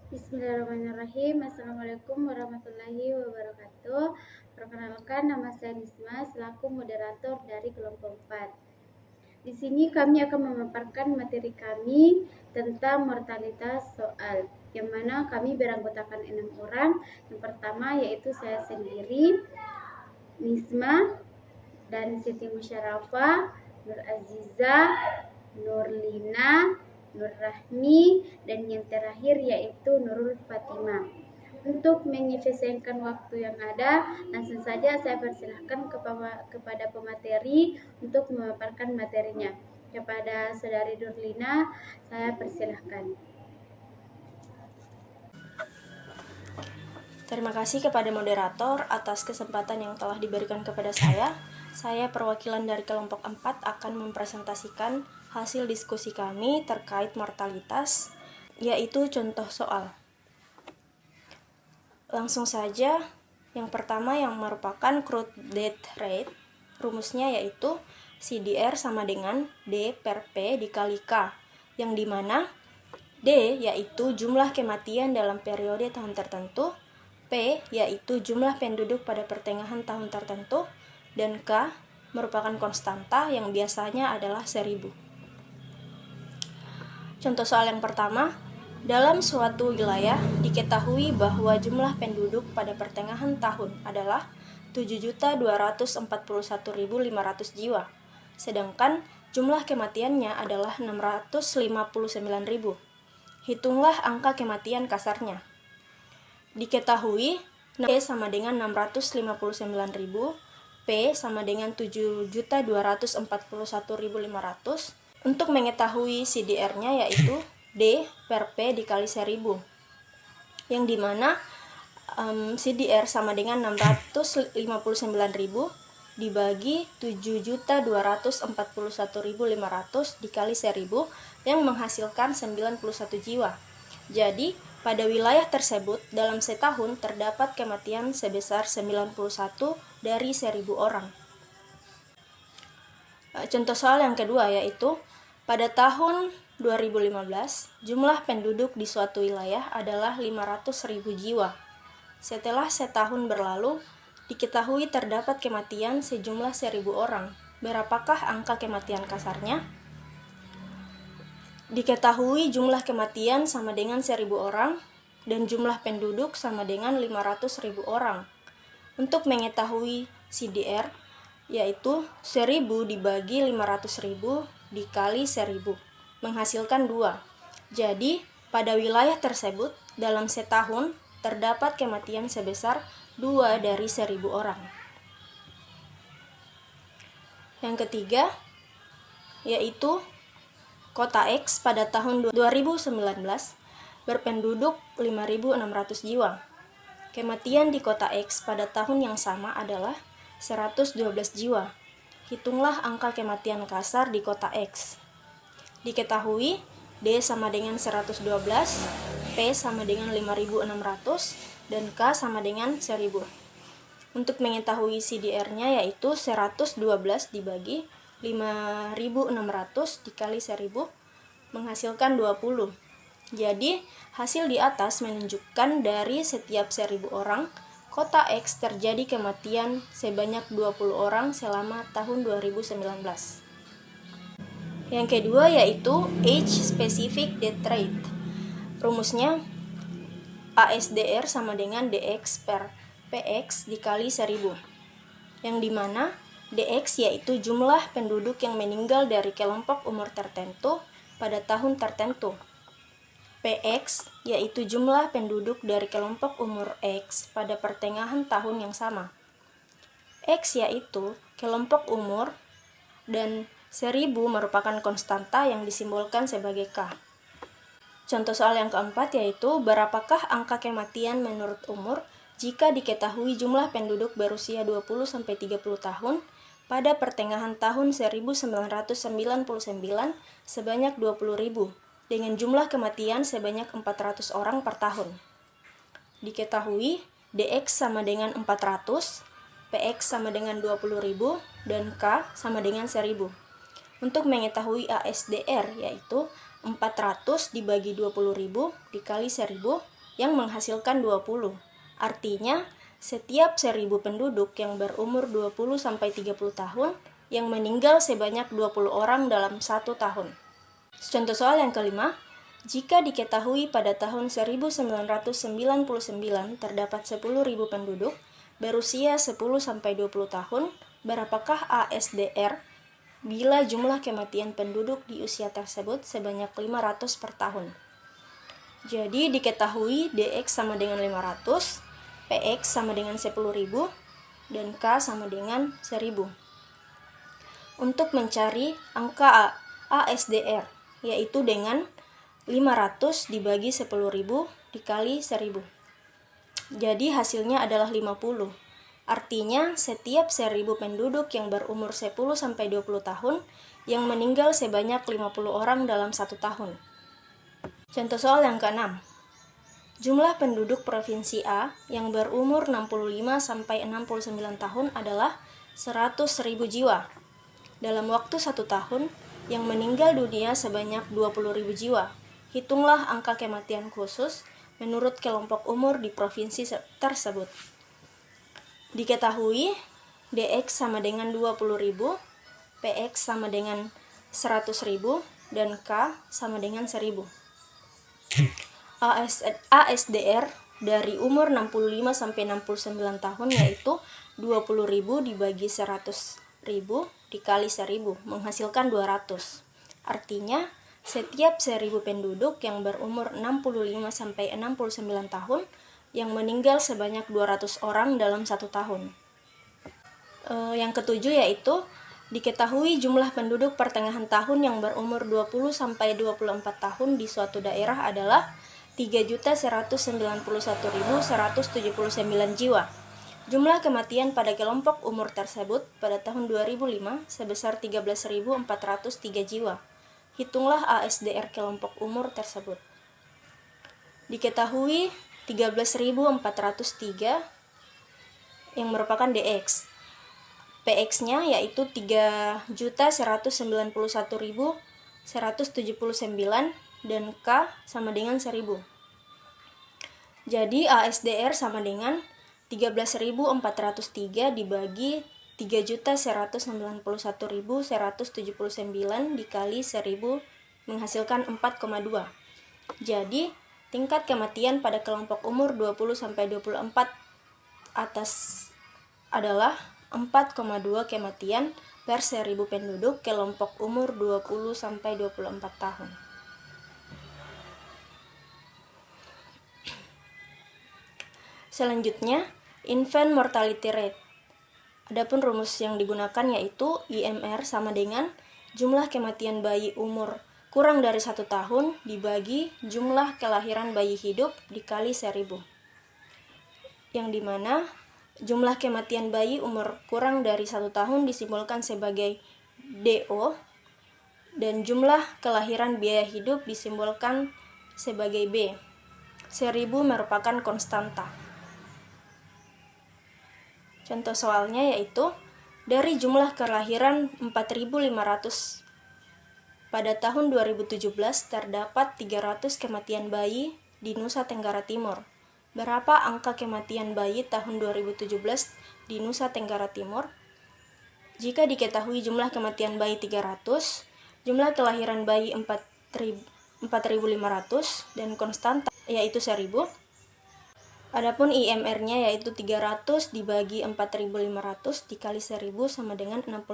Bismillahirrahmanirrahim. Assalamualaikum warahmatullahi wabarakatuh. Perkenalkan, nama saya Nisma selaku moderator dari kelompok 4. Di sini kami akan memaparkan materi kami tentang mortalitas soal, yang mana kami beranggotakan 6 orang. Yang pertama yaitu saya sendiri, Nisma, dan Siti Musyarafah, Nur Aziza, Nurlina, Nur Rahmi, dan yang terakhir yaitu Nurul Fatimah. Untuk mengefisienkan waktu yang ada, langsung saja saya persilahkan kepada pemateri untuk memaparkan materinya. Kepada Saudari Nurlina, saya persilahkan. Terima kasih kepada moderator atas kesempatan yang telah diberikan kepada saya. Saya perwakilan dari kelompok 4 akan mempresentasikan hasil diskusi kami terkait mortalitas, yaitu contoh soal. Langsung saja, yang pertama yang merupakan crude death rate, rumusnya yaitu CDR sama dengan D per P dikali K, yang dimana D yaitu jumlah kematian dalam periode tahun tertentu, P yaitu jumlah penduduk pada pertengahan tahun tertentu, dan K merupakan konstanta yang biasanya adalah 1000. Contoh soal yang pertama, dalam suatu wilayah diketahui bahwa jumlah penduduk pada pertengahan tahun adalah 7.241.500 jiwa, sedangkan jumlah kematiannya adalah 659.000. Hitunglah angka kematian kasarnya. Diketahui P sama dengan 659.000, P sama dengan 7.241.500. Untuk mengetahui CDR-nya yaitu D per P dikali 1000, yang dimana CDR sama dengan 659.000 dibagi 7.241.500 dikali 1000 yang menghasilkan 91 jiwa. Jadi, pada wilayah tersebut dalam setahun terdapat kematian sebesar 91 dari 1000 orang. Contoh soal yang kedua yaitu pada tahun 2015 jumlah penduduk di suatu wilayah adalah 500.000 jiwa. Setelah setahun berlalu, diketahui terdapat kematian sejumlah 1000 orang. Berapakah angka kematian kasarnya? Diketahui jumlah kematian sama dengan 1000 orang dan jumlah penduduk sama dengan 500.000 orang. Untuk mengetahui CDR yaitu 1000 dibagi 500.000 dikali 1000 menghasilkan 2. Jadi, pada wilayah tersebut dalam setahun terdapat kematian sebesar 2 dari 1000 orang. Yang ketiga yaitu Kota X pada tahun 2019 berpenduduk 5.600 jiwa. Kematian di Kota X pada tahun yang sama adalah 112 jiwa. Hitunglah angka kematian kasar di Kota X. Diketahui D sama dengan 112, P sama dengan 5.600, dan K sama dengan 1000. Untuk mengetahui CDR-nya yaitu 112 dibagi 5.600 dikali 1000 menghasilkan 20. Jadi, hasil di atas menunjukkan dari setiap 1000 orang, Kota X terjadi kematian sebanyak 20 orang selama tahun 2019. Yang kedua yaitu Age Specific Death Rate. Rumusnya ASDR sama dengan DX per PX dikali 1000. Yang dimana DX yaitu jumlah penduduk yang meninggal dari kelompok umur tertentu pada tahun tertentu. PX yaitu jumlah penduduk dari kelompok umur X pada pertengahan tahun yang sama. X yaitu kelompok umur dan 1000 merupakan konstanta yang disimbolkan sebagai K. Contoh soal yang keempat yaitu berapakah angka kematian menurut umur jika diketahui jumlah penduduk berusia 20-30 tahun pada pertengahan tahun 1999 sebanyak 20.000 dengan jumlah kematian sebanyak 400 orang per tahun. Diketahui DX sama dengan 400, PX sama dengan 20.000, dan K sama dengan 1000. Untuk mengetahui ASDR yaitu 400 dibagi 20.000 dikali 1000 yang menghasilkan 20. Artinya, setiap 1000 penduduk yang berumur 20-30 tahun yang meninggal sebanyak 20 orang dalam 1 tahun. Contoh soal yang kelima, jika diketahui pada tahun 1999 terdapat 10.000 penduduk berusia 10-20 tahun, berapakah ASDR bila jumlah kematian penduduk di usia tersebut sebanyak 500 per tahun? Jadi diketahui DX sama dengan 500, PX sama dengan 10.000, dan K sama dengan 1.000. Untuk mencari angka ASDR, yaitu dengan 500 dibagi 10.000 dikali 1.000. Jadi hasilnya adalah 50. Artinya setiap 1.000 penduduk yang berumur 10-20 tahun yang meninggal sebanyak 50 orang dalam 1 tahun. Contoh soal yang ke-6. Jumlah penduduk Provinsi A yang berumur 65-69 tahun adalah 100.000 jiwa. Dalam waktu 1 tahun, yang meninggal dunia sebanyak 20.000 jiwa. Hitunglah angka kematian khusus menurut kelompok umur di provinsi tersebut. Diketahui DX sama dengan 20.000, PX sama dengan 100.000, dan K sama dengan 1.000. ASDR dari umur 65-69 tahun yaitu 20.000 dibagi 100.000 dikali 1.000 menghasilkan 200. Artinya, setiap 1.000 penduduk yang berumur 65-69 tahun yang meninggal sebanyak 200 orang dalam 1 tahun. Yang ketujuh yaitu diketahui jumlah penduduk pertengahan tahun yang berumur 20-24 tahun di suatu daerah adalah 3.191.179 jiwa. Jumlah kematian pada kelompok umur tersebut pada tahun 2005 sebesar 13.403 jiwa. Hitunglah ASDR kelompok umur tersebut. Diketahui 13.403 yang merupakan DX. PX-nya yaitu 3.191.179 dan K sama dengan 1.000. Jadi ASDR sama dengan 13.403 dibagi 3.191.179 dikali 1.000 menghasilkan 4,2. Jadi, tingkat kematian pada kelompok umur 20-24 atas adalah 4,2 kematian per 1.000 penduduk kelompok umur 20-24 tahun. Selanjutnya, infant mortality rate. Adapun rumus yang digunakan yaitu IMR sama dengan jumlah kematian bayi umur kurang dari 1 tahun dibagi jumlah kelahiran bayi hidup dikali 1.000. Yang dimana jumlah kematian bayi umur kurang dari 1 tahun disimbolkan sebagai DO dan jumlah kelahiran biaya hidup disimbolkan sebagai B. 1.000 merupakan konstanta. Contoh soalnya yaitu, dari jumlah kelahiran 4.500 pada tahun 2017 terdapat 300 kematian bayi di Nusa Tenggara Timur. Berapa angka kematian bayi tahun 2017 di Nusa Tenggara Timur? Jika diketahui jumlah kematian bayi 300, jumlah kelahiran bayi 4.500 dan konstanta yaitu 1.000. Adapun IMR-nya yaitu 300 dibagi 4.500 dikali 1.000 sama dengan 66.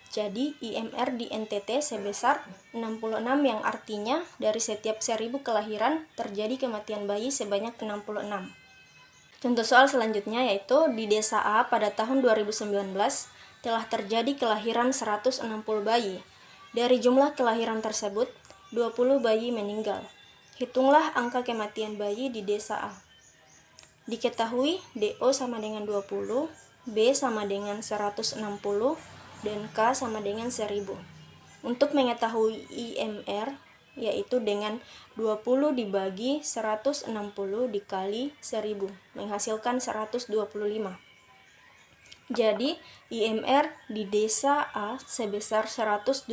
Jadi IMR di NTT sebesar 66 yang artinya dari setiap 1.000 kelahiran terjadi kematian bayi sebanyak 66. Contoh soal selanjutnya yaitu di Desa A pada tahun 2019 telah terjadi kelahiran 160 bayi. Dari jumlah kelahiran tersebut, 20 bayi meninggal. Hitunglah angka kematian bayi di Desa A. Diketahui DO sama dengan 20, B sama dengan 160, dan K sama dengan 1.000. Untuk mengetahui IMR, yaitu dengan 20 dibagi 160 dikali 1.000, menghasilkan 125. Jadi, IMR di Desa A sebesar 125,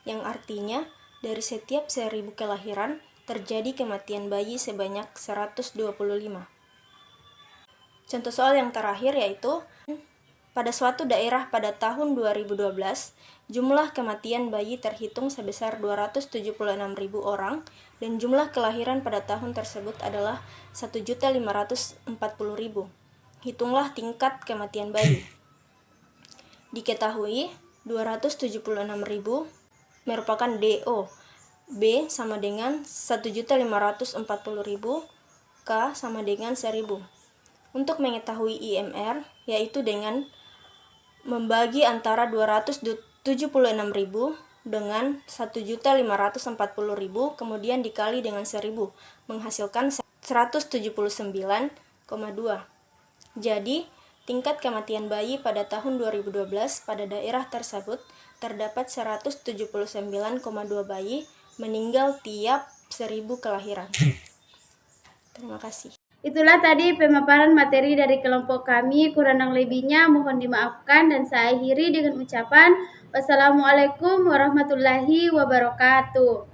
yang artinya dari setiap 1.000 kelahiran terjadi kematian bayi sebanyak 125. Contoh soal yang terakhir yaitu, pada suatu daerah pada tahun 2012, jumlah kematian bayi terhitung sebesar 276.000 orang dan jumlah kelahiran pada tahun tersebut adalah 1.540.000. Hitunglah tingkat kematian bayi. Diketahui 276.000 merupakan DO. B sama dengan 1.540.000, K sama dengan 1.000. Untuk mengetahui IMR, yaitu dengan membagi antara 276.000 dengan 1.540.000, kemudian dikali dengan 1.000, menghasilkan 179,2. Jadi, tingkat kematian bayi pada tahun 2012 pada daerah tersebut terdapat 179,2 bayi meninggal tiap 1.000 kelahiran. Terima kasih. Itulah tadi pemaparan materi dari kelompok kami. Kurang lebihnya mohon dimaafkan dan saya akhiri dengan ucapan wassalamualaikum warahmatullahi wabarakatuh.